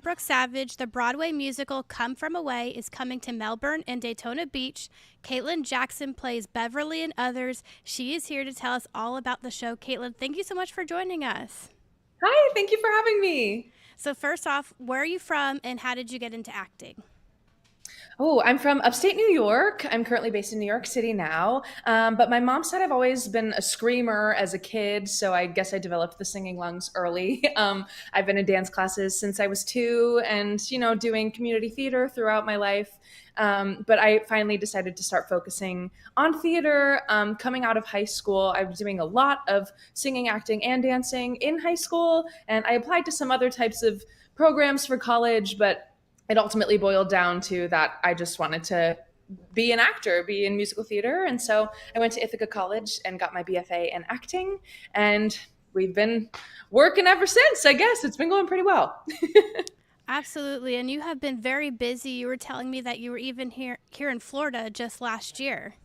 Brooke Savage, the Broadway musical Come From Away is coming to Melbourne and Daytona Beach. Caitlyn Jackson plays Beverly and others. She is here to tell us all about the show. Caitlyn, thank you so much for joining us. Hi, thank you for having me. So, first off, where are you from and how did you get into acting? Oh, I'm from upstate New York. I'm currently based in New York City now. But my mom said I've always been a screamer as a kid, so I guess I developed the singing lungs early. I've been in dance classes since I was 2 and, doing community theater throughout my life. But I finally decided to start focusing on theater. Coming out of high school, I was doing a lot of singing, acting, and dancing in high school, and I applied to some other types of programs for college, but it ultimately boiled down to that I just wanted to be an actor, be in musical theater. And so I went to Ithaca College and got my BFA in acting. And we've been working ever since, I guess. It's been going pretty well. Absolutely. And you have been very busy. You were telling me that you were even here in Florida just last year.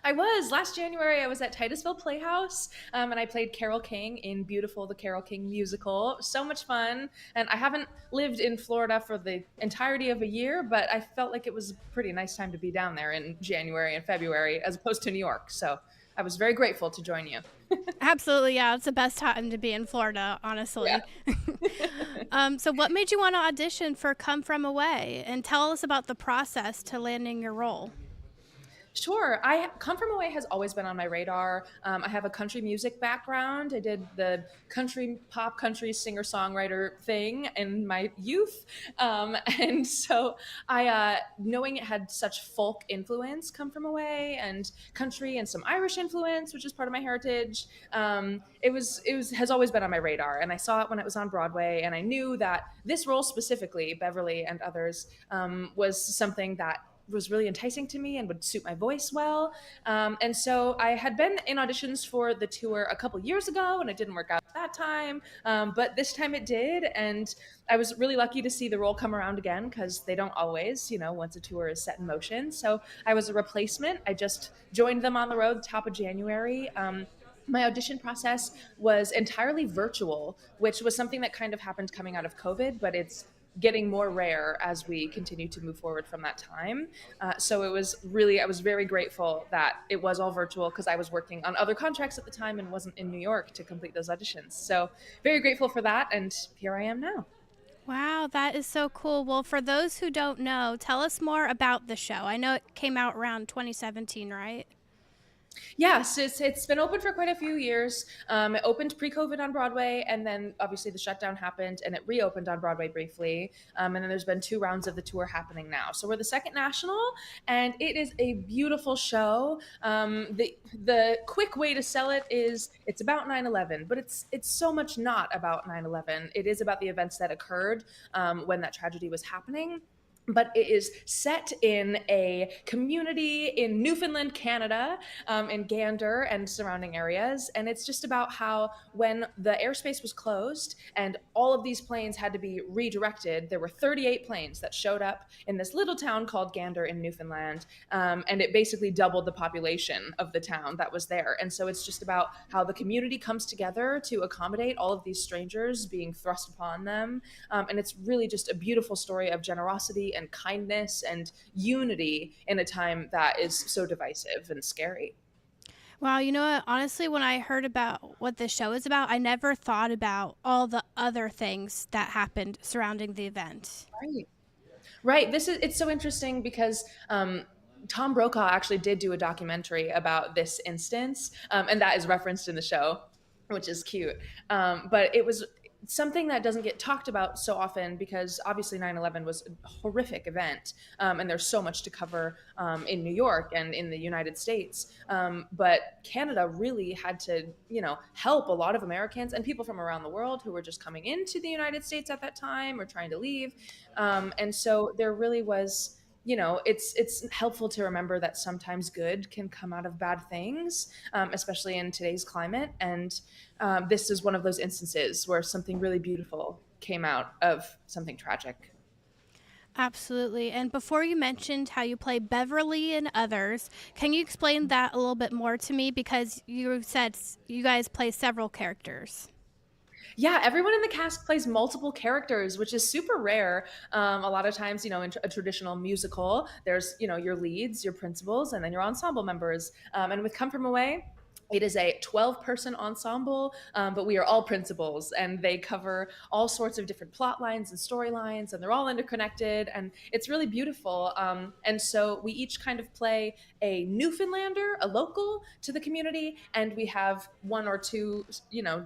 I was. Last January, I was at Titusville Playhouse, and I played Carole King in Beautiful, the Carole King musical. So much fun. And I haven't lived in Florida for the entirety of a year, but I felt like it was a pretty nice time to be down there in January and February as opposed to New York. So I was very grateful to join you. Absolutely, yeah. It's the best time to be in Florida, Yeah. honestly. So, what made you want to audition for Come From Away? And tell us about the process to landing your role. Sure. I Come From Away has always been on my radar. I have a country music background. I did the country singer songwriter thing in my youth, and so knowing it had such folk influence, Come From Away, and country and some Irish influence, which is part of my heritage. It was has always been on my radar, and I saw it when it was on Broadway, and I knew that this role specifically, Beverly and others, was something that was really enticing to me and would suit my voice well. And so I had been in auditions for the tour a couple years ago, and it didn't work out that time. But this time it did, and I was really lucky to see the role come around again because they don't always, once a tour is set in motion. So I was a replacement. I just joined them on the road top of January. My audition process was entirely virtual, which was something that kind of happened coming out of COVID, but it's getting more rare as we continue to move forward from that time. So I was very grateful that it was all virtual because I was working on other contracts at the time and wasn't in New York to complete those auditions. So very grateful for that. And here I am now. Wow, that is so cool. Well, for those who don't know, tell us more about the show. I know it came out around 2017, right? Yes, it's been open for quite a few years. It opened pre-COVID on Broadway, and then obviously the shutdown happened, and it reopened on Broadway briefly. And then there's been 2 rounds of the tour happening now. So we're the second national, and it is a beautiful show. The quick way to sell it is it's about 9/11, but it's so much not about 9/11. It is about the events that occurred when that tragedy was happening, but it is set in a community in Newfoundland, Canada, in Gander and surrounding areas. And it's just about how when the airspace was closed and all of these planes had to be redirected, there were 38 planes that showed up in this little town called Gander in Newfoundland. And it basically doubled the population of the town that was there. And so it's just about how the community comes together to accommodate all of these strangers being thrust upon them. And it's really just a beautiful story of generosity and kindness and unity in a time that is so divisive and scary. Wow, you know what? Honestly, when I heard about what this show is about, I never thought about all the other things that happened surrounding the event. Right. Right. It's so interesting because Tom Brokaw actually did do a documentary about this instance, and that is referenced in the show, which is cute. But it was something that doesn't get talked about so often because obviously 9/11 was a horrific event, and there's so much to cover in New York and in the United States. But Canada really had to, help a lot of Americans and people from around the world who were just coming into the United States at that time or trying to leave. And so there really was, it's helpful to remember that sometimes good can come out of bad things, especially in today's climate. And this is one of those instances where something really beautiful came out of something tragic. Absolutely. And before you mentioned how you play Beverly and others, can you explain that a little bit more to me? Because you said you guys play several characters. Yeah, everyone in the cast plays multiple characters, which is super rare. A lot of times, in a traditional musical, there's, your leads, your principals, and then your ensemble members. And with Come From Away, it is a 12-person ensemble, but we are all principals, and they cover all sorts of different plot lines and storylines, and they're all interconnected, and it's really beautiful. And so we each kind of play a Newfoundlander, a local to the community, and we have one or two,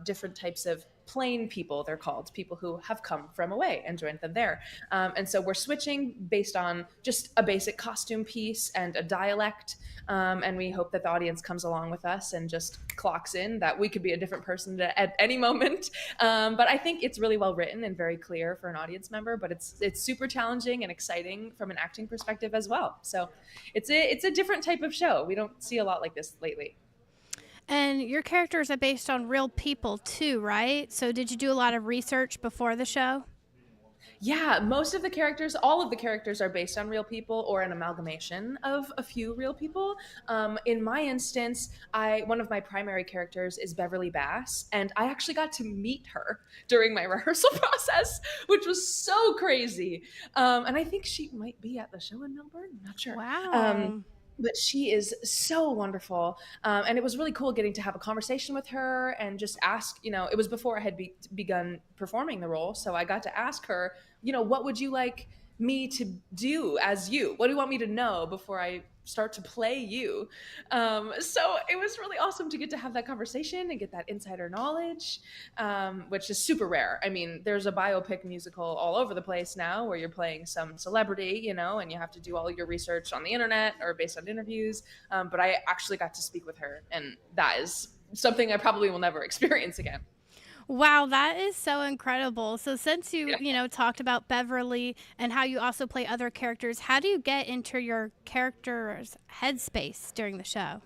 different types of plain people, they're called, people who have come from away and joined them there. And so we're switching based on just a basic costume piece and a dialect. And we hope that the audience comes along with us and just clocks in that we could be a different person at any moment. But I think it's really well written and very clear for an audience member, but it's super challenging and exciting from an acting perspective as well. So it's a different type of show. We don't see a lot like this lately. And your characters are based on real people too, right? So did you do a lot of research before the show? Yeah, most of the characters, all of the characters are based on real people or an amalgamation of a few real people. In my instance, one of my primary characters is Beverly Bass, and I actually got to meet her during my rehearsal process, which was so crazy. And I think she might be at the show in Melbourne. I'm not sure. Wow. But she is so wonderful, and it was really cool getting to have a conversation with her and just ask, it was before I had begun performing the role, so I got to ask her, what would you like me to do as you? What do you want me to know before I start to play you? So it was really awesome to get to have that conversation and get that insider knowledge, which is super rare. I mean, there's a biopic musical all over the place now where you're playing some celebrity, and you have to do all your research on the internet or based on interviews. But I actually got to speak with her, and that is something I probably will never experience again. Wow, that is so incredible. So since you, Yeah. talked about Beverly and how you also play other characters, how do you get into your character's headspace during the show?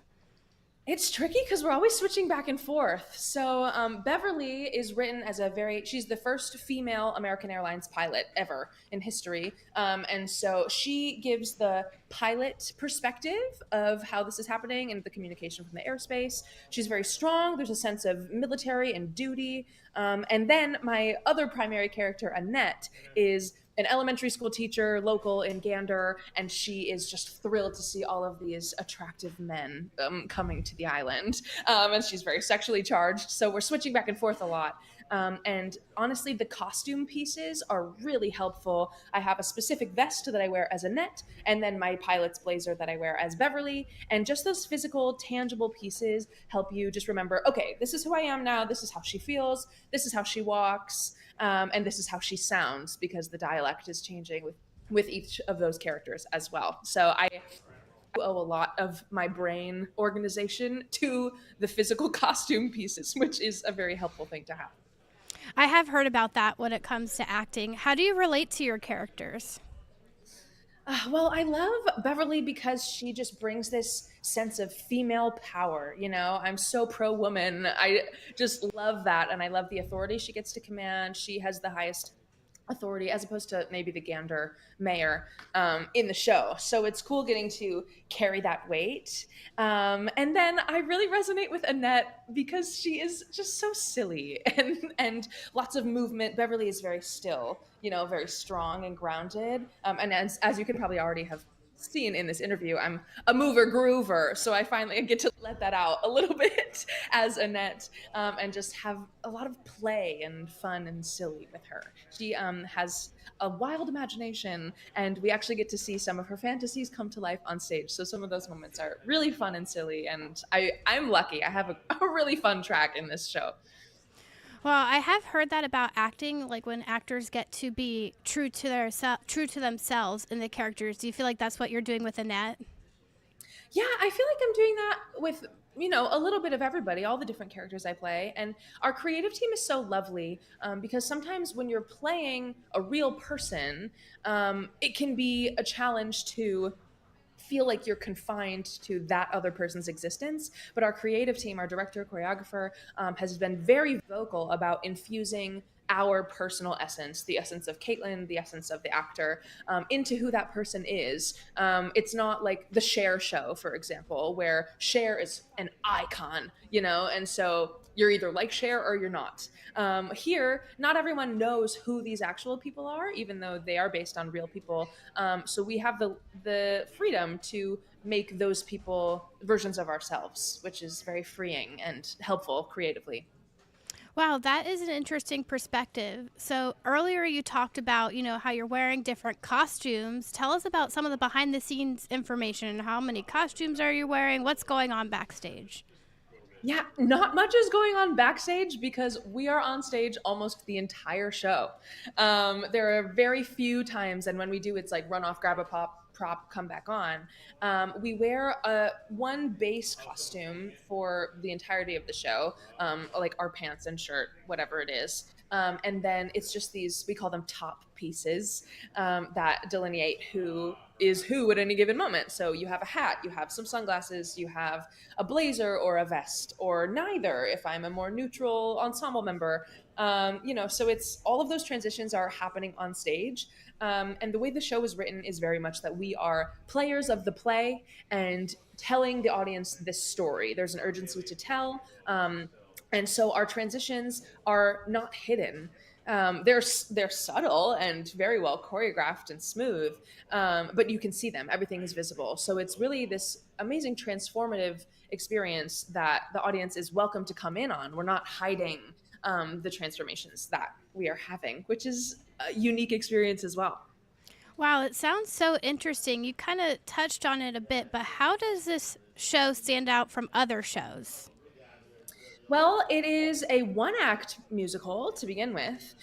It's tricky because we're always switching back and forth. So Beverly is written as she's the first female American Airlines pilot ever in history. And so she gives the pilot perspective of how this is happening and the communication from the airspace. She's very strong. There's a sense of military and duty. And then my other primary character, Annette, is an elementary school teacher local in Gander, and she is just thrilled to see all of these attractive men coming to the island. And she's very sexually charged, so we're switching back and forth a lot. And honestly, the costume pieces are really helpful. I have a specific vest that I wear as Annette, and then my pilot's blazer that I wear as Beverly. And just those physical, tangible pieces help you just remember, okay, this is who I am now. This is how she feels. This is how she walks. And this is how she sounds because the dialect is changing with each of those characters as well. So I owe a lot of my brain organization to the physical costume pieces, which is a very helpful thing to have. I have heard about that when it comes to acting. How do you relate to your characters? Well, I love Beverly because she just brings this sense of female power. I'm so pro woman. I just love that. And I love the authority she gets to command. She has the highest authority as opposed to maybe the Gander mayor in the show. So it's cool getting to carry that weight. And then I really resonate with Annette because she is just so silly and lots of movement. Beverly is very still, very strong and grounded. And as you can probably already have seen in this interview, I'm a mover groover, so I finally get to let that out a little bit as Annette, and just have a lot of play and fun and silly with her. She has a wild imagination, and we actually get to see some of her fantasies come to life on stage. So some of those moments are really fun and silly, and I'm lucky. I have a really fun track in this show. Well, I have heard that about acting, like when actors get to be true to themselves in the characters. Do you feel like that's what you're doing with Annette? Yeah, I feel like I'm doing that with a little bit of everybody, all the different characters I play. And our creative team is so lovely, because sometimes when you're playing a real person, it can be a challenge to feel like you're confined to that other person's existence. But our creative team, our director, choreographer, has been very vocal about infusing our personal essence, the essence of Caitlyn, the essence of the actor, into who that person is. It's not like the Cher show, for example, where Cher is an icon, and so you're either like Cher or you're not. Here, not everyone knows who these actual people are, even though they are based on real people. So we have the freedom to make those people versions of ourselves, which is very freeing and helpful creatively. Wow, that is an interesting perspective. So earlier you talked about, how you're wearing different costumes. Tell us about some of the behind the scenes information. How many costumes are you wearing? What's going on backstage? Yeah, not much is going on backstage because we are on stage almost the entire show. There are very few times, and when we do, it's like run off, grab a prop, come back on. We wear one base costume for the entirety of the show, like our pants and shirt, whatever it is. And then it's just these, we call them top pieces, that delineate who is who at any given moment. So you have a hat, you have some sunglasses, you have a blazer or a vest, or neither if I'm a more neutral ensemble member. So it's all of those transitions are happening on stage. And the way the show is written is very much that we are players of the play and telling the audience this story. There's an urgency to tell. And so our transitions are not hidden. They're subtle and very well choreographed and smooth, but you can see them. Everything is visible. So it's really this amazing transformative experience that the audience is welcome to come in on. We're not hiding the transformations that we are having, which is a unique experience as well. Wow, it sounds so interesting. You kind of touched on it a bit, but how does this show stand out from other shows? Well, it is a one act musical to begin with.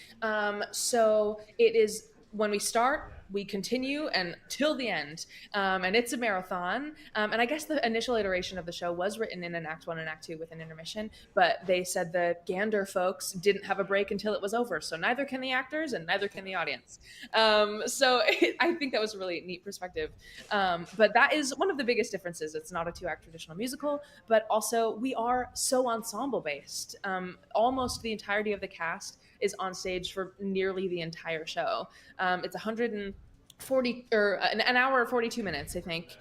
So it is when we start, we continue and till the end. And it's a marathon. And I guess the initial iteration of the show was written in an act one and act two with an intermission, but they said the Gander folks didn't have a break until it was over. So neither can the actors and neither can the audience. I think that was a really neat perspective. But that is one of the biggest differences. It's not a two act traditional musical, but also we are so ensemble based. Almost the entirety of the cast is on stage for nearly the entire show. It's 140 or an hour or 42 minutes, I think.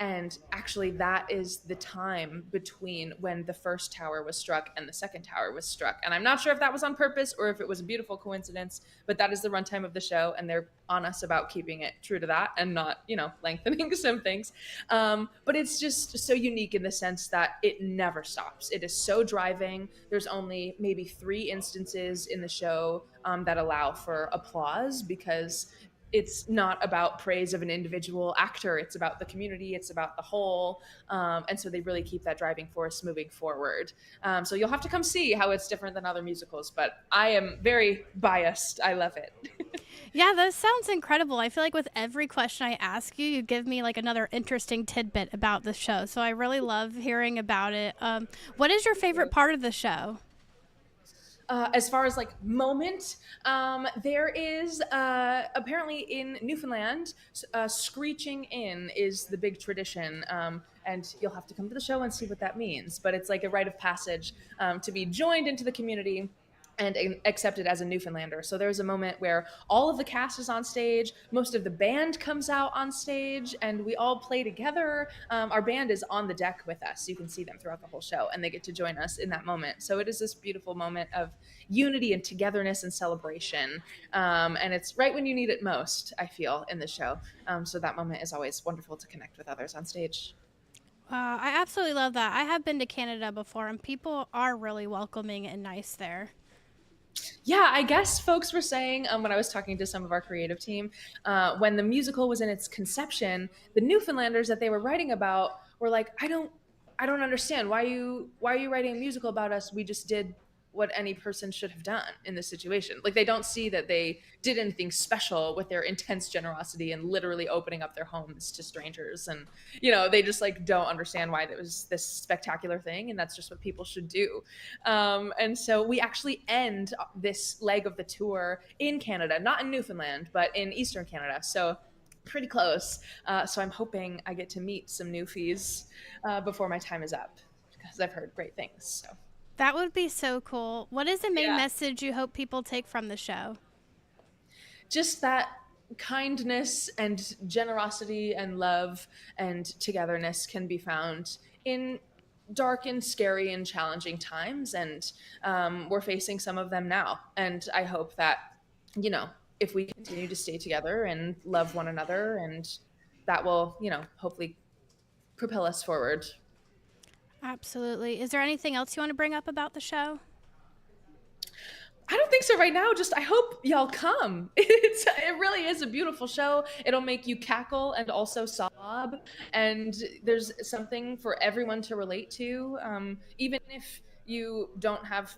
And actually, that is the time between when the first tower was struck and the second tower was struck. And I'm not sure if that was on purpose or if it was a beautiful coincidence, but that is the runtime of the show. And they're on us about keeping it true to that and not, lengthening some things. But it's just so unique in the sense that it never stops. It is so driving. There's only maybe 3 instances in the show that allow for applause because it's not about praise of an individual actor. It's about the community. It's about the whole. And so they really keep that driving force moving forward. So you'll have to come see how it's different than other musicals, but I am very biased. I love it. Yeah, that sounds incredible. I feel like with every question I ask you, you give me like another interesting tidbit about the show. So I really love hearing about it. What is your favorite part of the show? As far as like moment, there is apparently in Newfoundland, screeching in is the big tradition. And you'll have to come to the show and see what that means. But it's like a rite of passage to be joined into the community and accepted as a Newfoundlander. So there's a moment where all of the cast is on stage, most of the band comes out on stage, and we all play together. Our band is on the deck with us. You can see them throughout the whole show, and they get to join us in that moment. So it is this beautiful moment of unity and togetherness and celebration. And it's right when you need it most, I feel, in the show. So that moment is always wonderful to connect with others on stage. I absolutely love that. I have been to Canada before, and people are really welcoming and nice there. Yeah, I guess folks were saying when I was talking to some of our creative team, when the musical was in its conception, the Newfoundlanders that they were writing about were like, I don't understand why are you writing a musical about us? We just did what any person should have done in this situation. Like they don't see that they did anything special with their intense generosity and literally opening up their homes to strangers, and they just like don't understand why that was this spectacular thing, and that's just what people should do. And so we actually end this leg of the tour in Canada, not in Newfoundland, but in Eastern Canada. So pretty close. So I'm hoping I get to meet some Newfies before my time is up because I've heard great things. So That would be so cool. What is the main Yeah. message you hope people take from the show? Just that kindness and generosity and love and togetherness can be found in dark and scary and challenging times. And we're facing some of them now. And I hope that, you know, if we continue to stay together and love one another, and that will, hopefully propel us forward. Absolutely. Is there anything else you want to bring up about the show? I don't think so right now. Just I hope y'all come. It really is a beautiful show. It'll make you cackle and also sob, and there's something for everyone to relate to. Even if you don't have,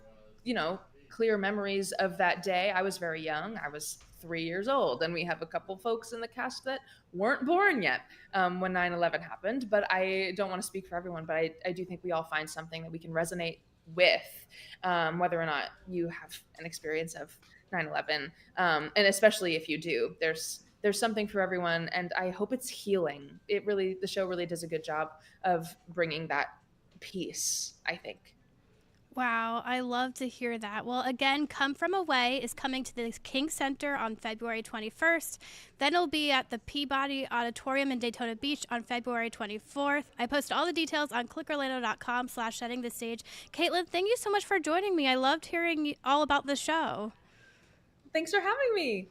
clear memories of that day. I was very young. I was 3 years old, and we have a couple folks in the cast that weren't born yet when 9/11 happened. But I don't want to speak for everyone, but I do think we all find something that we can resonate with, whether or not you have an experience of 9/11, and especially if you do, there's something for everyone, and I hope it's healing. The show really does a good job of bringing that peace, I think. Wow, I love to hear that. Well, again, Come From Away is coming to the King Center on February 21st. Then it'll be at the Peabody Auditorium in Daytona Beach on February 24th. I post all the details on clickorlando.com/setting the stage. Caitlyn, thank you so much for joining me. I loved hearing all about the show. Thanks for having me.